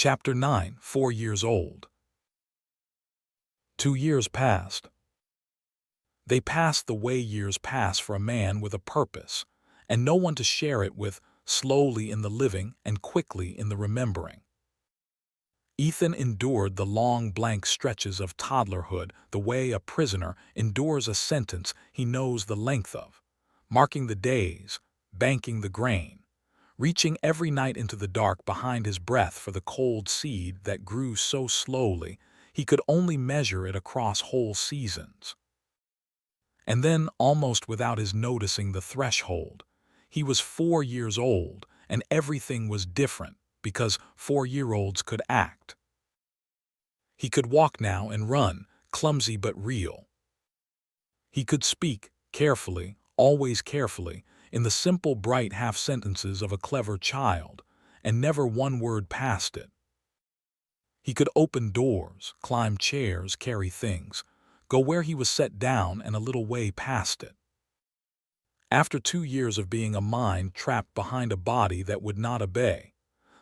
Chapter 9, 4 years old. 2 years passed. They passed the way years pass for a man with a purpose, and no one to share it with, slowly in the living and quickly in the remembering. Ethan endured the long blank stretches of toddlerhood the way a prisoner endures a sentence he knows the length of, marking the days, banking the grain, reaching every night into the dark behind his breath for the cold seed that grew so slowly he could only measure it across whole seasons. And then, almost without his noticing the threshold, he was 4 years old, and everything was different because 4-year-olds could act. He could walk now and run, clumsy but real. He could speak, carefully, always carefully, in the simple bright half-sentences of a clever child, and never one word past it. He could open doors, climb chairs, carry things, go where he was set down and a little way past it. After 2 years of being a mind trapped behind a body that would not obey,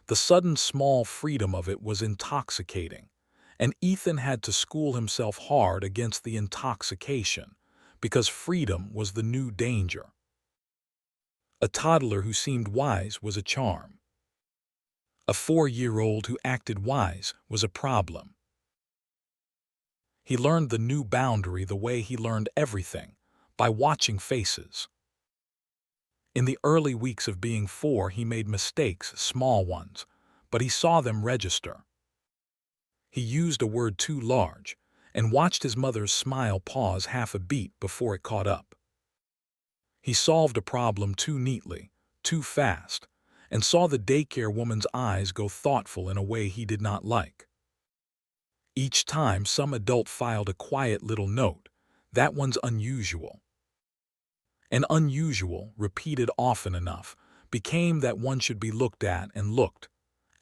the sudden small freedom of it was intoxicating, and Ethan had to school himself hard against the intoxication, because freedom was the new danger. A toddler who seemed wise was a charm. A 4-year-old who acted wise was a problem. He learned the new boundary the way he learned everything, by watching faces. In the early weeks of being 4, he made mistakes, small ones, but he saw them register. He used a word too large, and watched his mother's smile pause half a beat before it caught up. He solved a problem too neatly, too fast, and saw the daycare woman's eyes go thoughtful in a way he did not like. Each time some adult filed a quiet little note, "That one's unusual." And unusual, repeated often enough, became that one should be looked at and looked.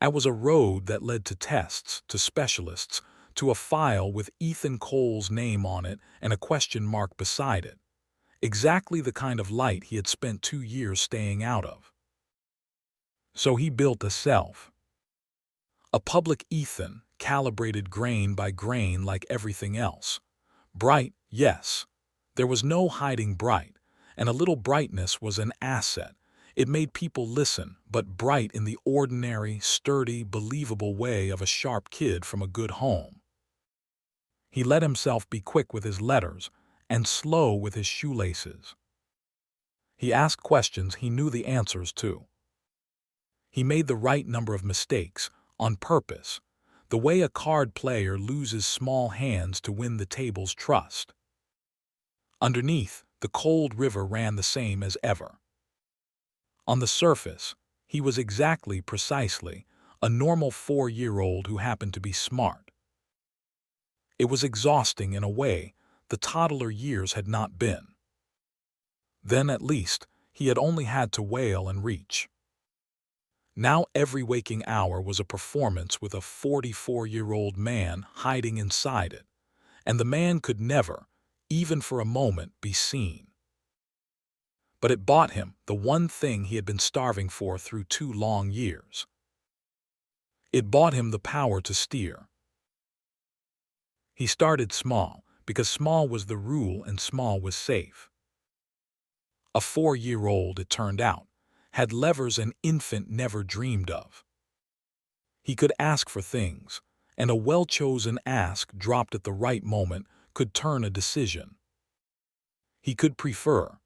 It was a road that led to tests, to specialists, to a file with Ethan Cole's name on it and a question mark beside it. Exactly the kind of light he had spent 2 years staying out of. So he built a self. A public Ethan, calibrated grain by grain like everything else. Bright, yes. There was no hiding bright, and a little brightness was an asset. It made people listen, but bright in the ordinary, sturdy, believable way of a sharp kid from a good home. He let himself be quick with his letters and slow with his shoelaces. He asked questions he knew the answers to. He made the right number of mistakes, on purpose, the way a card player loses small hands to win the table's trust. Underneath, the cold river ran the same as ever. On the surface, he was precisely, a normal 4-year-old who happened to be smart. It was exhausting in a way the toddler years had not been. Then, at least, he had only had to wail and reach. Now every waking hour was a performance with a 44-year-old man hiding inside it, and the man could never, even for a moment, be seen. But it bought him the one thing he had been starving for through 2 long years. It bought him the power to steer. He started small, because small was the rule and small was safe. A 4-year-old, it turned out, had levers an infant never dreamed of. He could ask for things, and a well-chosen ask dropped at the right moment could turn a decision. He could prefer,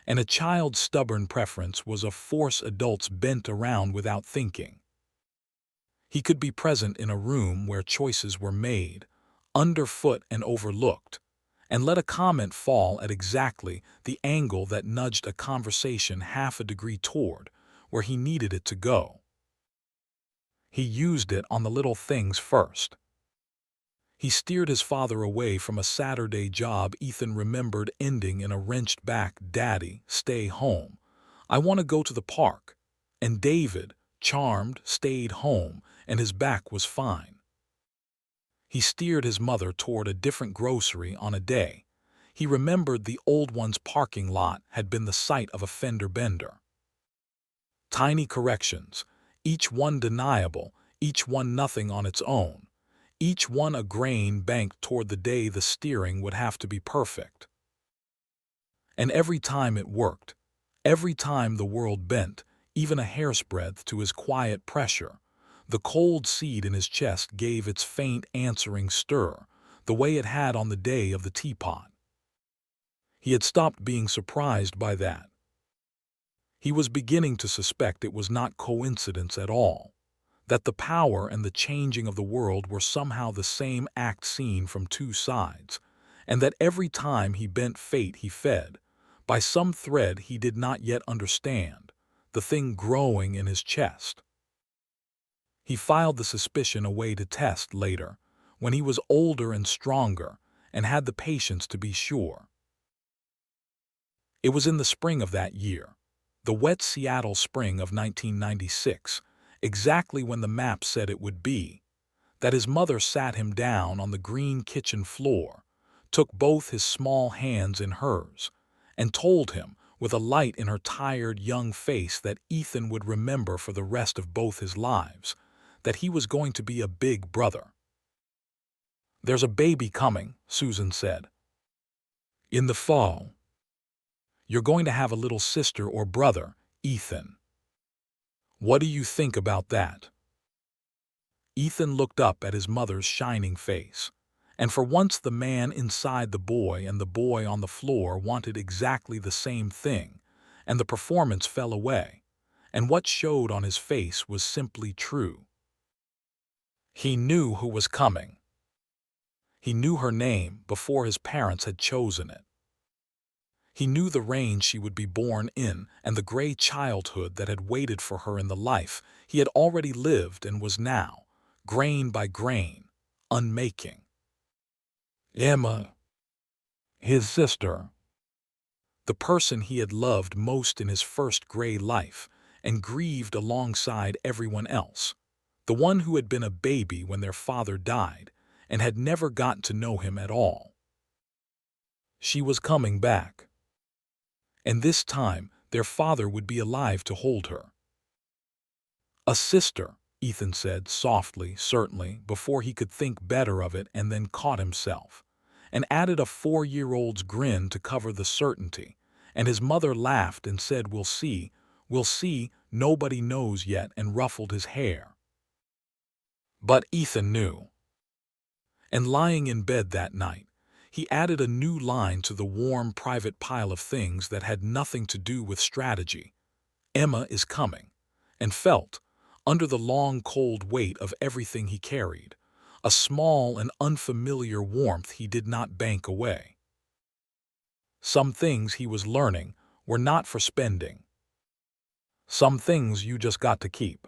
and a child's stubborn preference was a force adults bent around without thinking. He could be present in a room where choices were made, underfoot and overlooked, and let a comment fall at exactly the angle that nudged a conversation half a degree toward where he needed it to go. He used it on the little things first. He steered his father away from a Saturday job Ethan remembered ending in a wrenched-back, "Daddy, stay home. I want to go to the park." And David, charmed, stayed home, and his back was fine. He steered his mother toward a different grocery on a day. He remembered the old one's parking lot had been the site of a fender bender. Tiny corrections, each one deniable, each one nothing on its own, each one a grain banked toward the day the steering would have to be perfect. And every time it worked, every time the world bent, even a hair's breadth to his quiet pressure, the cold seed in his chest gave its faint answering stir, the way it had on the day of the teapot. He had stopped being surprised by that. He was beginning to suspect it was not coincidence at all, that the power and the changing of the world were somehow the same act seen from two sides, and that every time he bent fate he fed, by some thread he did not yet understand, the thing growing in his chest. He filed the suspicion away to test later, when he was older and stronger, and had the patience to be sure. It was in the spring of that year, the wet Seattle spring of 1996, exactly when the map said it would be, that his mother sat him down on the green kitchen floor, took both his small hands in hers, and told him, with a light in her tired young face that Ethan would remember for the rest of both his lives, that he was going to be a big brother. "There's a baby coming," Susan said. "In the fall. You're going to have a little sister or brother, Ethan. What do you think about that?" Ethan looked up at his mother's shining face, and for once the man inside the boy and the boy on the floor wanted exactly the same thing, and the performance fell away, and what showed on his face was simply true. He knew who was coming. He knew her name before his parents had chosen it. He knew the range she would be born in and the gray childhood that had waited for her in the life he had already lived and was now, grain by grain, unmaking. Emma, his sister, the person he had loved most in his first gray life and grieved alongside everyone else, the one who had been a baby when their father died and had never gotten to know him at all. She was coming back. And this time their father would be alive to hold her. "A sister," Ethan said softly, certainly, before he could think better of it, and then caught himself, and added a 4-year-old's grin to cover the certainty, and his mother laughed and said, we'll see, nobody knows yet," and ruffled his hair. But Ethan knew. And lying in bed that night, he added a new line to the warm, private pile of things that had nothing to do with strategy. Emma is coming, and felt, under the long cold weight of everything he carried, a small and unfamiliar warmth he did not bank away. Some things he was learning were not for spending. Some things you just got to keep.